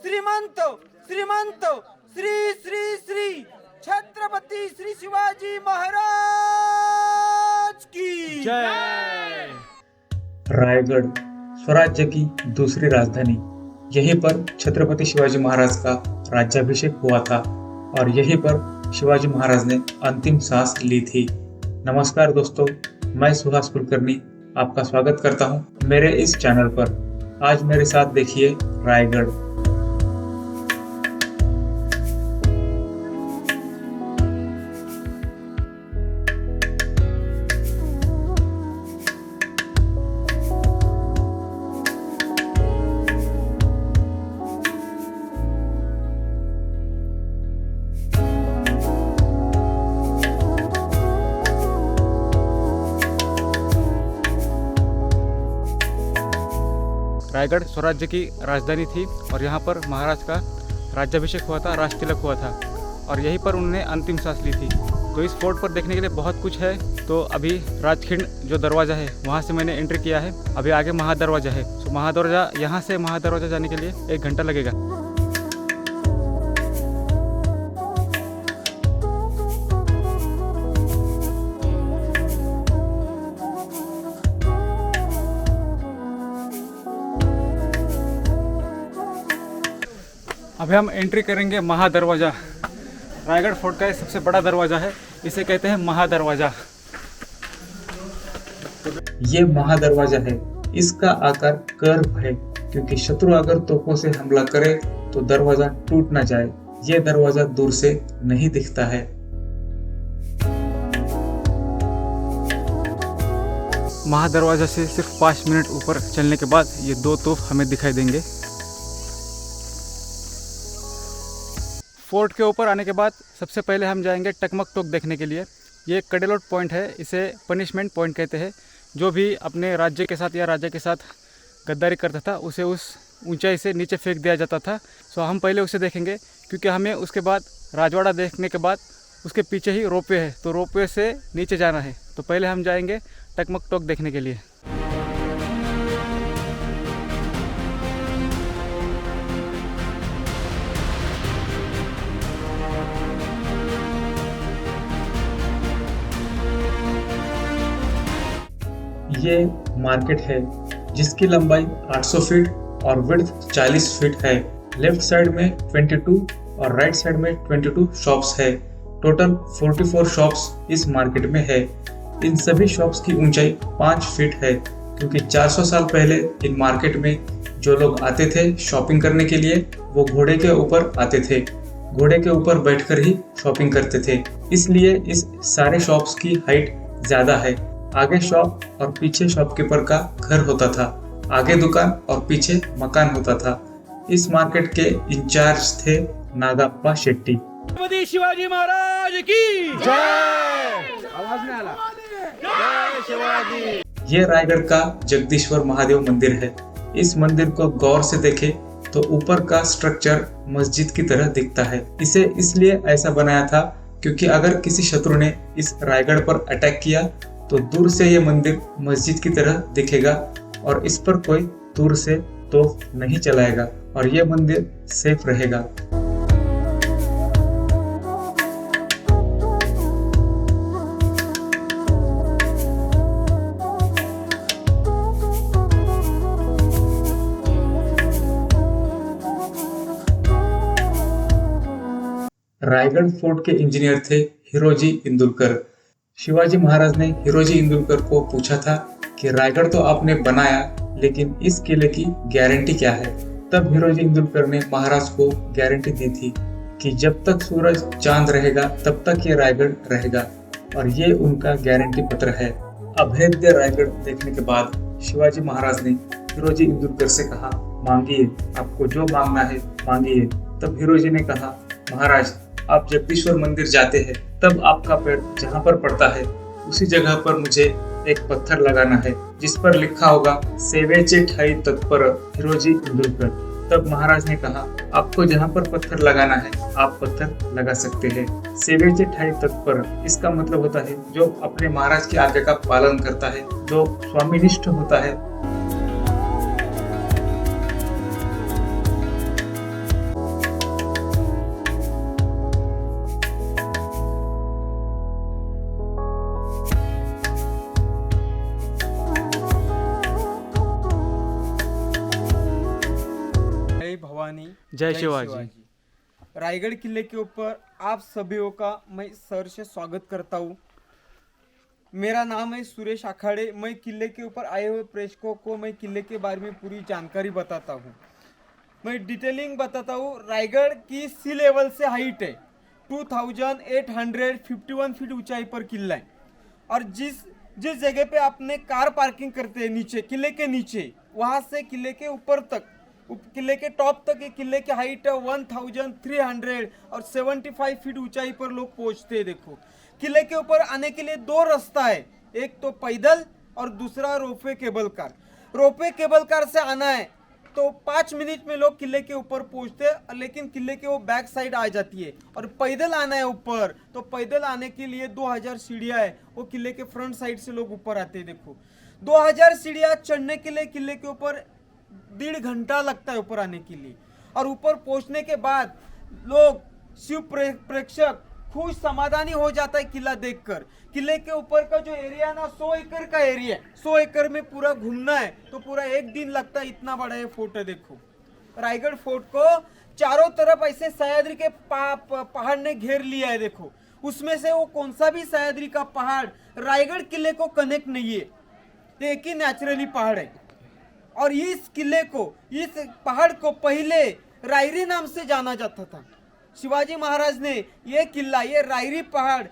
श्रीमंत श्रीमंत श्री श्री श्री छत्रपति श्री शिवाजी महाराज की जय। रायगढ़ स्वराज्य की दूसरी राजधानी। यहीं पर छत्रपति शिवाजी महाराज का राज्याभिषेक हुआ था और यहीं पर शिवाजी महाराज ने अंतिम सांस ली थी। नमस्कार दोस्तों, मैं सुहास कुलकर्णी आपका स्वागत करता हूं मेरे इस चैनल पर। आज मेरे साथ देखिए रायगढ़। रायगढ़ स्वराज्य की राजधानी थी और यहाँ पर महाराज का राज्याभिषेक हुआ था, राज तिलक हुआ था और यहीं पर उन्होंने अंतिम सांस ली थी। तो इस फोर्ट पर देखने के लिए बहुत कुछ है। तो अभी राजखिंड जो दरवाज़ा है वहाँ से मैंने एंट्री किया है। अभी आगे महादरवाज़ा है। तो महादरवाज़ा यहाँ से महादरवाज़ा जाने के लिए 1 घंटा लगेगा। अभी हम एंट्री करेंगे महादरवाज़ा। रायगढ़ फोर्ट का ये सबसे बड़ा दरवाज़ा है, इसे कहते हैं महादरवाज़ा। ये महादरवाजा है। इसका आकार कर्व है क्योंकि शत्रु अगर तोपों से हमला करे तो दरवाजा टूट न जाए। ये दरवाजा दूर से नहीं दिखता है। महादरवाज़ा से सिर्फ 5 मिनट ऊपर चलने के बाद ये 2 तोप हमें दिखाई देंगे। फोर्ट के ऊपर आने के बाद सबसे पहले हम जाएंगे टकमक टोक देखने के लिए। ये कडेलोट पॉइंट है, इसे पनिशमेंट पॉइंट कहते हैं। जो भी अपने राज्य के साथ या राजा के साथ गद्दारी करता था उसे उस ऊंचाई से नीचे फेंक दिया जाता था। सो हम पहले उसे देखेंगे क्योंकि हमें उसके बाद राजवाड़ा देखने के बाद उसके पीछे ही रोपवे है, तो रोपवे से नीचे जाना है। तो पहले हम जाएंगे टकमक टोक देखने के लिए। ये मार्केट है जिसकी लंबाई 800 फीट और विड्थ 40 फीट है। लेफ्ट साइड में 22 और राइट साइड में 22 शॉप्स है। टोटल 44 शॉप्स इस मार्केट में है। इन सभी शॉप्स की ऊंचाई 5 फीट है क्योंकि 400 साल पहले इन मार्केट में जो लोग आते थे शॉपिंग करने के लिए वो घोड़े के ऊपर आते थे। घोड़े के ऊपर बैठकर ही शॉपिंग करते थे, इसलिए इस सारे शॉप्स की हाइट ज्यादा है। आगे शॉप और पीछे शॉपकीपर का घर होता था। आगे दुकान और पीछे मकान होता था। इस मार्केट के इंचार्ज थे नागाप्पा शेट्टी। छत्रपति शिवाजी महाराज की जय। आवाज नहीं आला। जय शिवाजी। ये रायगढ़ का जगदीश्वर महादेव मंदिर है। इस मंदिर को गौर से देखे तो ऊपर का स्ट्रक्चर मस्जिद की तरह दिखता है। इसे इसलिए ऐसा बनाया था क्योंकि अगर किसी शत्रु ने इस रायगढ़ पर अटैक किया तो दूर से ये मंदिर मस्जिद की तरह दिखेगा और इस पर कोई दूर से तोप नहीं चलाएगा और ये मंदिर सेफ रहेगा। रायगढ़ फोर्ट के इंजीनियर थे हिरोजी इंदुलकर। शिवाजी महाराज ने हिरोजी इंदुलकर को पूछा था कि रायगढ़ तो आपने बनाया लेकिन इस किले की गारंटी क्या है। तब हिरोजी इंदुलकर ने महाराज को गारंटी दी थी कि जब तक सूरज चांद रहेगा तब तक ये रायगढ़ रहेगा और ये उनका गारंटी पत्र है। अभेद्य रायगढ़ देखने के बाद शिवाजी महाराज ने हिरोजी इंदुलकर से कहा, मांगिए, आपको जो मांगना है मांगिए। तब हिरोजी ने कहा, महाराज आप जगदीश्वर मंदिर जाते हैं तब आपका पैर जहाँ पर पड़ता है उसी जगह पर मुझे एक पत्थर लगाना है जिस पर लिखा होगा सेवेचे ठाई तत्पर हिरोजी इंदुलकर। तब महाराज ने कहा, आपको जहाँ पर पत्थर लगाना है आप पत्थर लगा सकते हैं। सेवेचे ठाई तत्पर इसका मतलब होता है जो अपने महाराज की आज्ञा का पालन करता है, जो स्वामीनिष्ठ होता है। महारानी जय शिवाजी। रायगढ़ किले के ऊपर आप सभी का मैं सर से स्वागत करता हूँ। मेरा नाम है सुरेश अखाड़े। मैं किले के ऊपर आए हुए प्रेक्षकों को मैं किले के बारे में पूरी जानकारी बताता हूँ। मैं डिटेलिंग बताता हूँ। रायगढ़ की सी लेवल से हाइट है 2851 फीट ऊंचाई पर किला है। और जिस जगह पे आपने कार पार्किंग करते हैं नीचे, किले के नीचे, वहां से किले के ऊपर तक, किले के टॉप तक, किले की हाइट है 1375 फीट ऊंचाई पर लोग पहुंचते हैं। देखो, किले के ऊपर आने के लिए दो रास्ता है, एक तो पैदल और दूसरा ropeway cable car. Ropeway cable car से आना है तो 5 मिनट में लोग किले के ऊपर पहुंचते हैं, लेकिन किले के वो बैक साइड आ जाती है। और पैदल आना है ऊपर तो पैदल आने के लिए 2000 सीढ़ियां है, वो किले के फ्रंट साइड से लोग ऊपर आते हैं। देखो, 2000 सीढ़ियां चढ़ने के लिए किले के ऊपर 1.5 घंटा लगता है ऊपर आने के लिए। और ऊपर पहुंचने के बाद लोग शिव प्रेक्षक खुश समाधानी हो जाता है किला देखकर। किले के ऊपर का जो एरिया ना 100 एकड़ का एरिया है, 100 एकड़ में पूरा घूमना है तो पूरा एक दिन लगता है। इतना बड़ा ये फोर्ट है। देखो, रायगढ़ फोर्ट को चारों तरफ ऐसे सह्याद्री के पहाड़ ने घेर लिया है। देखो, उसमें से वो कौन सा भी सह्याद्री का पहाड़ रायगढ़ किले को कनेक्ट नहीं है, एक ही नेचुरली पहाड़ है। और इस किले को, इस पहाड़ को पहले रायरी नाम से जाना जाता था। शिवाजी महाराज ने ये किला, ये रायरी पहाड़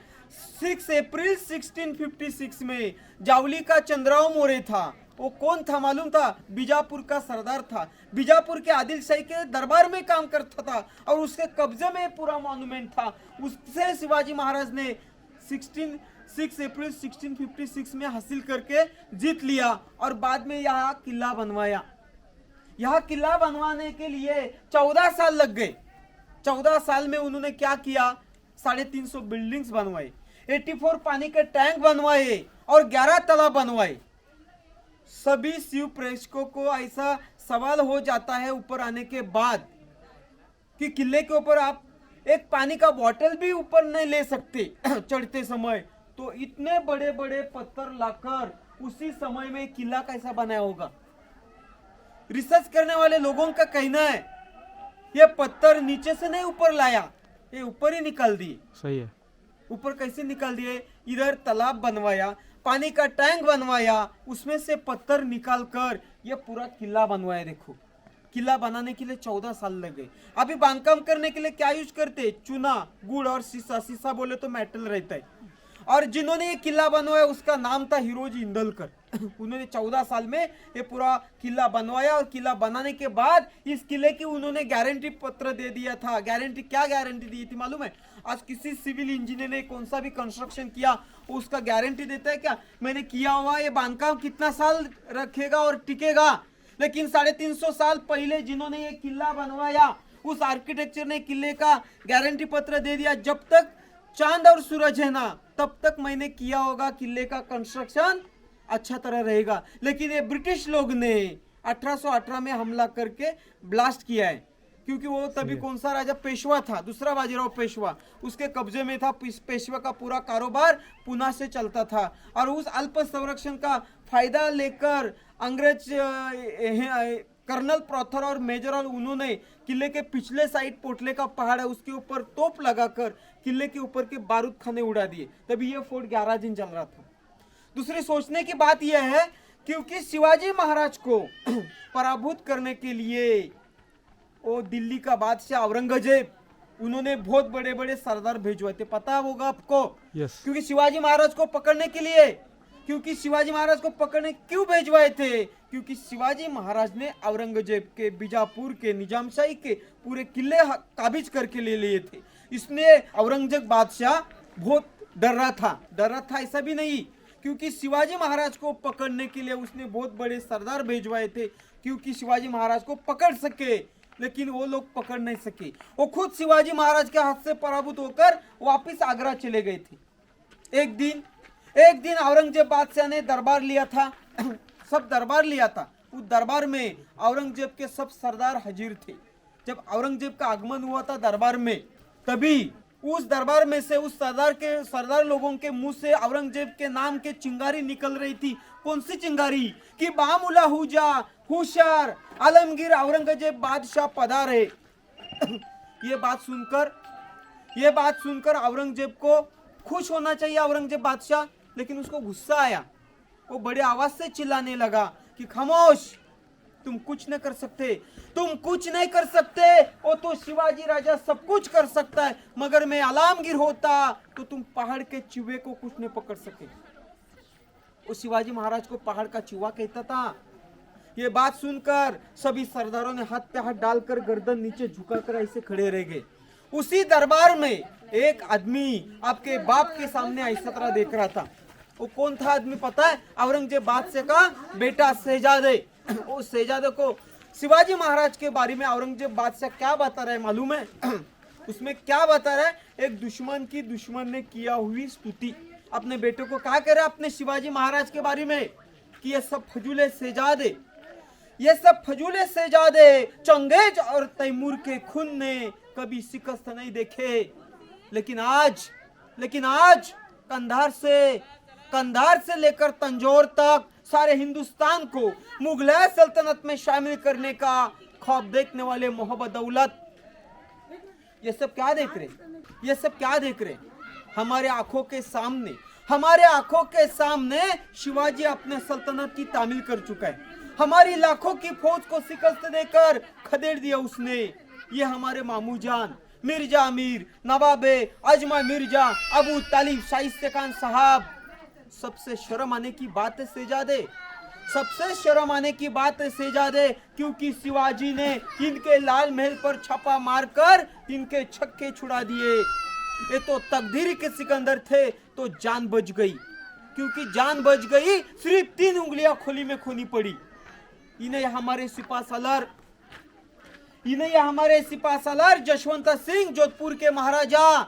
6 अप्रैल 1656 में जावली का चंद्रराव मौर्य था। वो कौन था मालूम था? बीजापुर का सरदार था। बीजापुर के आदिल शाही के दरबार में काम करता था और उसके कब्जे में पूरा मॉन्यूमेंट था। उससे शिवाजी महाराज ने 6 अप्रैल 1656 में हासिल करके जीत लिया और बाद में यहाँ किला बनवाया। यहाँ किला बनवाने के लिए 14 साल लग गए। 14 साल में उन्होंने क्या किया? 350 बिल्डिंग्स बनवाए, 84 पानी के टैंक बनवाए और 11 तालाब बनवाए। सभी शिव प्रेक्षकों को ऐसा सवाल हो जाता है ऊपर आने के बाद कि किले के ऊपर आप एक पानी का बोतल भी ऊपर नहीं ले सकते चढ़ते समय। तो इतने बड़े बड़े पत्थर लाकर उसी समय में किला कैसा बनाया होगा? रिसर्च करने वाले लोगों का कहना है ये पत्थर नीचे से नहीं ऊपर लाया, ये ऊपर ही निकाल दिए। सही है। ऊपर कैसे निकाल दिए? इधर तालाब बनवाया, पानी का टैंक बनवाया, उसमें से पत्थर निकाल कर ये पूरा किला बनवाया। देखो, किला बनाने के लिए 14 साल लग गए। अभी बांधकाम करने के लिए क्या यूज करते? चूना, गुड़ और शीशा। शीशा बोले तो मेटल रहता है। और जिन्होंने ये किला बनवाया उसका नाम था हिरोजी इंदुलकर। उन्होंने 14 साल में ये पूरा किला बनवाया और किला बनाने के बाद इस किले की उन्होंने गारंटी पत्र दे दिया था। गारंटी, क्या गारंटी दी थी मालूम है? आज किसी सिविल इंजीनियर ने कौन सा भी कंस्ट्रक्शन किया उसका गारंटी देता है क्या? मैंने किया हुआ ये बांधकाम कितना साल रखेगा और टिकेगा। लेकिन 350 साल पहले जिन्होंने ये किला बनवाया उस आर्किटेक्चर ने किले का गारंटी पत्र दे दिया, जब तक चांद और सूरज है ना तब तक मैंने किया होगा किले का कंस्ट्रक्शन अच्छा तरह रहेगा। लेकिन ये ब्रिटिश लोग ने 1818 में हमला करके ब्लास्ट किया है, क्योंकि वो तभी कौन सा राजा? पेशवा था, दूसरा बाजीराव पेशवा, उसके कब्जे में था। पेशवा का पूरा कारोबार पुणे से चलता था और उस अल्प संरक्षण का फायदा लेकर अंग्रेज कर्नल प्रॉथर और मेजर उन्होंने किले के पिछले साइड पोटले का पहाड़ है उसके ऊपर तोप लगाकर किले के ऊपर के बारूद खाने उड़ा दिए। तभी ये फोर्ट 11 दिन चल रहा था। दूसरी सोचने की बात यह है, क्योंकि शिवाजी महाराज को पराभूत करने के लिए वो दिल्ली का बादशाह औरंगजेब, उन्होंने बहुत बड़े बड़े सरदार भेजवाए थे, पता होगा आपको? क्योंकि शिवाजी महाराज को पकड़ने के लिए, क्योंकि शिवाजी महाराज को पकड़ने क्यों भेजवाए थे? क्योंकि शिवाजी महाराज ने औरंगजेब के, बीजापुर के, निजामशाही के पूरे किले काबिज करके ले लिए थे। इसलिए औरंगजेब बादशाह बहुत डर रहा था ऐसा भी नहीं, क्योंकि शिवाजी महाराज को पकड़ने के लिए उसने बहुत बड़े सरदार भेजवाए थे, क्योंकि शिवाजी महाराज को पकड़ सके। लेकिन वो लोग पकड़ नहीं सके। वो खुद शिवाजी महाराज के हाथ से पराभूत होकर वापिस आगरा चले गए थे। एक दिन औरंगजेब बादशाह ने दरबार लिया था, सब दरबार लिया था। उस दरबार में औरंगजेब के सब सरदार हाजिर थे। जब औरंगजेब का आगमन हुआ था दरबार में, तभी उस दरबार में से उस सरदार लोगों के मुंह से औरंगजेब के नाम के चिंगारी निकल रही थी। कौन सी चिंगारी? कि बामुला हुजा, होशियार, आलमगीर औरंगजेब बादशाह पधारे। ये बात सुनकर औरंगजेब को खुश होना चाहिए, औरंगजेब बादशाह, लेकिन उसको गुस्सा आया। वो बड़े आवाज से चिल्लाने लगा कि खामोश, तुम कुछ नहीं कर सकते, तुम कुछ नहीं कर सकते। वो तो शिवाजी राजा सब कुछ कर सकता है, मगर मैं आलमगीर होता तो तुम पहाड़ के चूहे को कुछ नहीं पकड़ सके। वो शिवाजी महाराज को पहाड़ का चूहा कहता था। ये बात सुनकर सभी सरदारों ने हाथ पे हाथ डालकर गर्दन नीचे झुकाकर ऐसे खड़े रह गए। उसी दरबार में एक आदमी आपके बाप के सामने ऐसा तरह देख रहा था। वो कौन था आदमी पता है? औरंगजेब बादशाह का बेटा शहजादे। वो शहजादे को शिवाजी महाराज के बारे में औरंगजेब बादशाह क्या बता रहा है मालूम है? उसमें क्या बता रहा है? एक दुश्मन ने किया हुई स्तुति। अपने बेटे को क्या कह रहा है अपने शिवाजी महाराज के बारे में कि ये सब फजूले शहजादे, ये सब फजूले शहजादे चंगेज और तैमूर के खून ने कभी शिकस्त नहीं देखे। लेकिन आज कंधार से लेकर तंजौर तक सारे हिंदुस्तान को मुगलई सल्तनत में शामिल करने का ख्वाब देखने वाले मोहब्बत दौलत, ये सब क्या देख रहे? हमारे आंखों के सामने शिवाजी अपने सल्तनत की तामील कर चुका है। हमारी लाखों की फौज को शिकस्त देकर खदेड़ दिया उसने। ये हमारे मामू जान मिर्जा अमीर, नवाबे अजमा मिर्जा, अबू तालिब, शाइस्ते खान साहब, सबसे शर्म आने की बात है शहजादे, क्योंकि शिवाजी ने इनके लाल महल पर छापा मारकर इनके छक्के छुड़ा दिए। ये तो तकदीर के सिकंदर थे तो जान बच गई, क्योंकि जान बच गई सिर्फ 3 उंगलियां खोली में खोनी पड़ी। इन्हें हमारे सिपा सालार जशवंत सिंह जोधपुर के महाराजा,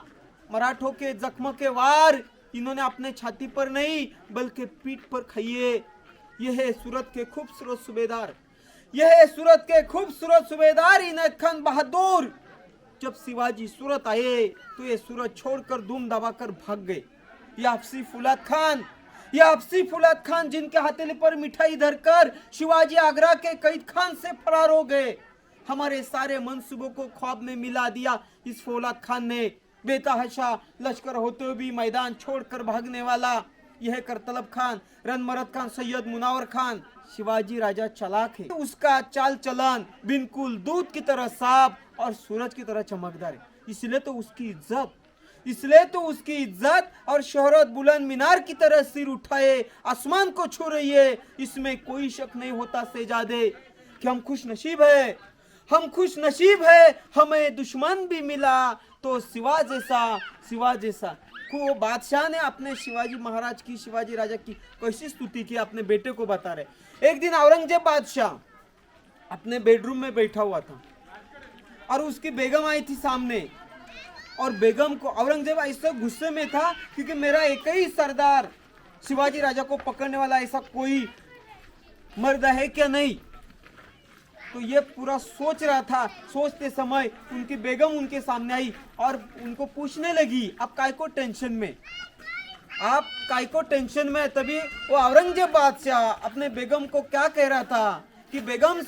मराठों के जख्म के वार इन्होंने अपने छाती पर नहीं बल्कि पीठ पर खाइए। यह है सूरत के खूबसूरत सुबेदार इनायत खान बहादुर। जब शिवाजी सूरत आए तो ये सूरत छोड़कर धूम दबाकर भाग गए। यह हफ्सी फुलाद खान जिनके हथेली पर मिठाई धरकर शिवाजी आगरा के कैद खान से फरार हो गए। हमारे सारे मंसूबों को ख्वाब में मिला दिया इस फौलाद खान ने। बेतहाशा लश्कर होते हुए भी मैदान छोड़कर भागने वाला यह करतलब खान, रनमरद खान, सैयद मुनावर खान, शिवाजी राजा चालाक है। उसका चाल चलन बिल्कुल दूध की तरह साफ और सूरज की तरह चमकदार है। इसलिए तो उसकी इज्जत और शोहरत बुलंद मीनार की तरह सिर उठाए आसमान को छू रही है। इसमें कोई शक नहीं होता शहजादे कि हम खुश नसीब है। हमें दुश्मन भी मिला तो शिवा जैसा। को बादशाह ने अपने शिवाजी राजा की कैसी स्तुति की अपने बेटे को बता रहे। एक दिन औरंगजेब बादशाह अपने बेडरूम में बैठा हुआ था और उसकी बेगम आई थी सामने, और बेगम को औरंगजेब ऐसे गुस्से में था क्योंकि मेरा एक ही सरदार शिवाजी राजा को पकड़ने वाला ऐसा कोई मर्द है क्या नहीं। तो ये पूरा सोच रहा था। सोचते समय उनकी बेगम उनके सामने आई और उनको पूछने लगी, आप काय को टेंशन में? तभी वो औरंगजेब बादशाह अपने बेगम को क्या कह रहा था कि बेगम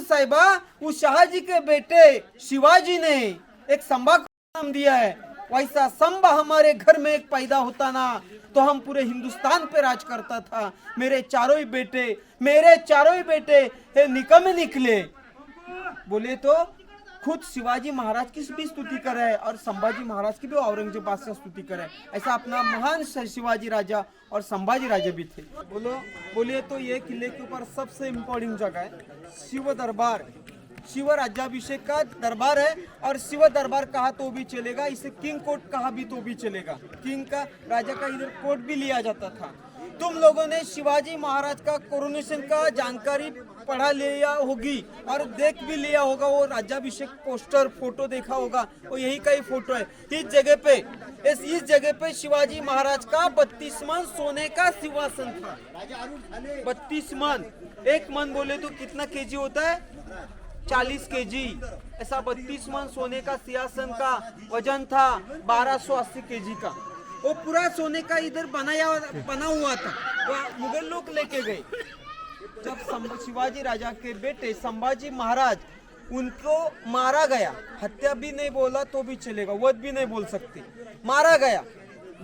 साहिबा उस शाहजी के बेटे शिवाजी ने एक संबा को नाम दिया है। वैसा संबा हमारे घर में एक पैदा होता ना तो हम पूरे हिंदुस्तान पे राज करता था। मेरे चारों ही बेटे निकम्मे निकले। बोले तो खुद शिवाजी महाराज की भी स्तुति कर रहे हैं और संभाजी महाराज की भी औरंगजेब बादशाह स्तुति कर रहे हैं। ऐसा अपना महान शिवाजी राजा और संभाजी राजा भी थे। बोलिए तो ये किले के ऊपर सबसे इम्पोर्टेंट जगह है शिव दरबार। शिव राज्याभिषेक का दरबार है और शिव दरबार कहा तो भी चलेगा, इसे किंग कोर्ट कहा भी तो भी चलेगा। किंग का राजा का इधर कोर्ट भी लिया जाता था। तुम लोगों ने शिवाजी महाराज का कोरोनेशन का जानकारी पढ़ा लिया होगी और देख भी लिया होगा। वो राज्याभिषेक पोस्टर फोटो देखा होगा, वो यही का ही फोटो है। इस जगह पे शिवाजी महाराज का 32 मन सोने का सिंहासन था। 32 मन, 1 मन बोले तो कितना केजी होता है? 40 केजी। ऐसा 32 मन सोने का सिंहासन का वजन था 1280 केजी का। वो पूरा सोने का इधर बना हुआ था। वो मुगल लोग लेके गए। जब शिवाजी राजा के बेटे संभाजी महाराज उनको मारा गया, हत्या भी नहीं बोला तो भी चलेगा, वध भी नहीं बोल सकते, मारा गया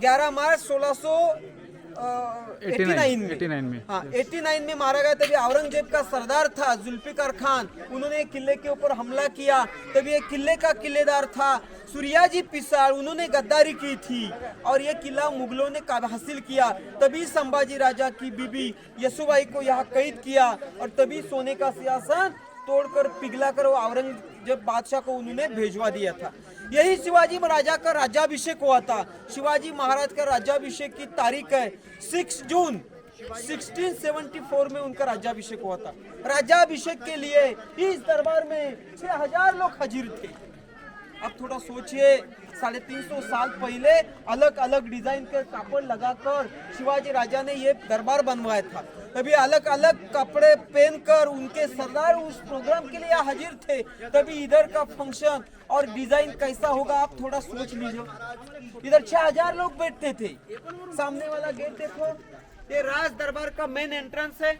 11 मार्च 1689 में। हाँ 89 में मारा गया। तभी औरंगजेब का सरदार था जुल्फिकार खान, उन्होंने किले के ऊपर हमला किया। तभी ये किले का किलेदार था सूर्याजी पिसार, उन्होंने गद्दारी की थी और ये किला मुगलों ने हासिल किया। तभी संभाजी राजा की बीबी यसुबाई को यहाँ कैद किया और तभी सोने का सिंहासन तोड़कर पिघलाकर वो औरंगजेब बादशाह को उन्होंने भेजवा दिया था। यही शिवाजी महाराजा का राज्याभिषेक हुआ था। शिवाजी महाराज का राज्याभिषेक की तारीख है 6 जून 1674 में उनका राज्याभिषेक हुआ था। राज्याभिषेक के लिए इस दरबार में 6000 लोग हाजिर थे। अब थोड़ा सोचिए, 350 साल पहले अलग अलग डिजाइन के कापड़ लगाकर शिवाजी राजा ने ये दरबार बनवाया था। तभी अलग अलग कपड़े पहनकर उनके सरदार उस प्रोग्राम के लिए हाजिर थे। तभी इधर का फंक्शन और डिजाइन कैसा होगा आप थोड़ा सोच लीजिए। इधर 6000 लोग बैठते थे। सामने वाला गेट देखो, ये राज दरबार का मेन एंट्रेंस है।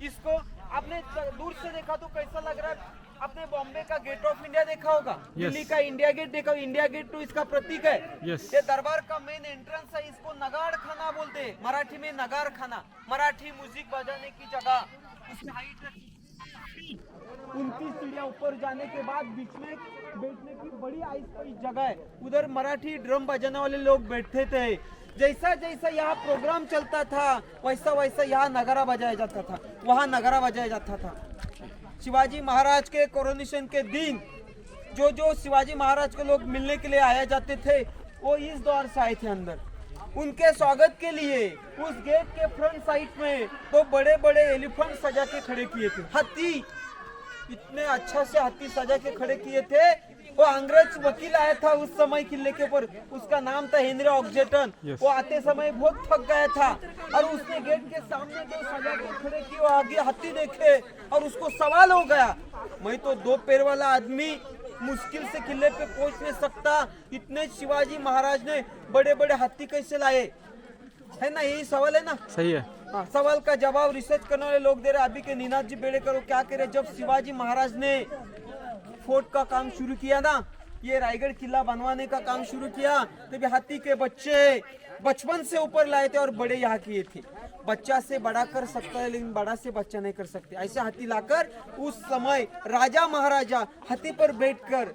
इसको आपने दूर से देखा तो कैसा लग रहा है? आपने बॉम्बे का गेट ऑफ इंडिया देखा होगा, दिल्ली का इंडिया गेट देखा, इंडिया गेट तो इसका प्रतीक है। ये दरबार का मेन एंट्रेंस है। इसको नगाड़ खाना बोलते हैं, मराठी में नगाड़ खाना, मराठी म्यूजिक बजाने की जगह। उसकी हाइट 29 सीढ़ियां ऊपर जाने के बाद बीच में बैठने की बड़ी आइस जगह है। उधर मराठी ड्रम बजाने वाले लोग बैठते थे। जैसा जैसा यहाँ प्रोग्राम चलता था वैसा वैसा यहाँ नगारा बजाया जाता था, वहाँ नगारा बजाया जाता था। शिवाजी महाराज के कोरोनेशन के दिन जो जो शिवाजी महाराज के लोग मिलने के लिए आया जाते थे वो इस द्वार से आए थे अंदर। उनके स्वागत के लिए उस गेट के फ्रंट साइड में तो बड़े बड़े एलिफेंट सजा के खड़े किए थे। हाथी, इतने अच्छा से हाथी सजा के खड़े किए थे। वो अंग्रेज वकील आया था उस समय किले के ऊपर, उसका नाम था हेनरी ऑक्जेटन। वो आते समय बहुत थक गया था और उसने गेट के सामने जो सजा के खड़े किए, आगे हाथी देखे और उसको सवाल हो गया, मैं तो 2 पैर वाला आदमी मुश्किल से किले पे पहुंच नहीं सकता, इतने शिवाजी महाराज ने बड़े बड़े हाथी कैसे लाए? है ना, यही सवाल है ना? सही है। हाँ, सवाल का जवाब रिसर्च करने वाले लोग दे रहे। अभी के नीनाथ जी बेड़ेकर वो क्या कह रहे, जब शिवाजी महाराज ने फोर्ट का काम शुरू किया ना, ये रायगढ़ किला बनवाने का काम शुरू किया, तभी हाथी के बच्चे बचपन से ऊपर लाए थे और बड़े यहाँ किए थे। बच्चा से बड़ा कर सकता है लेकिन बड़ा से बच्चा नहीं कर सकते। ऐसे हाथी लाकर उस समय राजा महाराजा हाथी पर बैठकर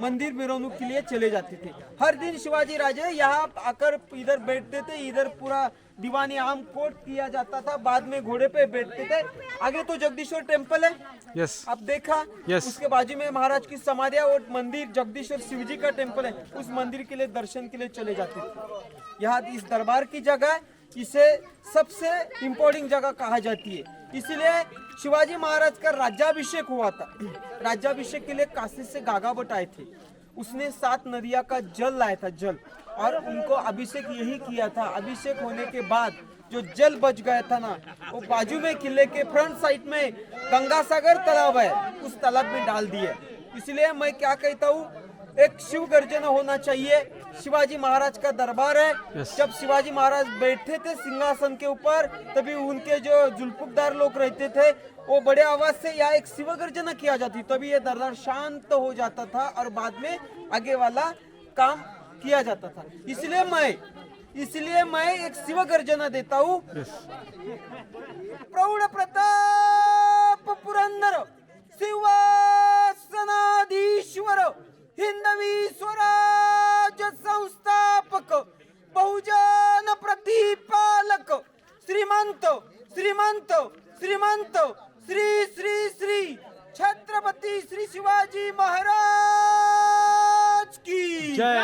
मंदिर मेरवणूक के लिए चले जाते थे। हर दिन शिवाजी राजे यहाँ आकर इधर बैठते थे, इधर पूरा दीवानी आम कोट किया जाता था, बाद में घोड़े पे बैठते थे। आगे तो जगदीश्वर टेम्पल है, आप देखा, उसके बाजू में महाराज की समाधि और मंदिर जगदीश्वर शिवजी का टेम्पल है, उस मंदिर के लिए दर्शन के लिए चले जाते थे। यहाँ इस दरबार की जगह इसे सबसे इम्पोर्टेंट जगह कहा जाती है, इसीलिए शिवाजी महाराज का राज्याभिषेक हुआ था। राज्याभिषेक के लिए काशी से गागाभट्ट आए थे, उसने 7 नदियां का जल लाया था, जल, और उनको अभिषेक यही किया था। अभिषेक होने के बाद जो जल बच गया था ना, वो बाजू में किले के फ्रंट साइड में गंगासागर तालाब है, उस तालाब में डाल दिए। इसलिए मैं क्या कहता हूँ, एक शिव गर्जना होना चाहिए। शिवाजी महाराज का दरबार है। जब शिवाजी महाराज बैठते थे सिंहासन के ऊपर, तभी उनके जो जुल्फुकदार लोग रहते थे वो बड़े आवाज से यहाँ एक शिव गर्जना किया जाती, तभी ये दरबार शांत हो जाता था और बाद में आगे वाला काम किया जाता था। इसलिए मैं एक शिव गर्जना देता हूँ। प्रौढ़ प्रताप पुरंदर सिंहासनाधीश्वर हिंदवी स्वराज संस्थापक बहुजन प्रतिपालक श्रीमंत श्रीमंत श्रीमंत श्री श्री श्री छत्रपति श्री शिवाजी महाराज की जय।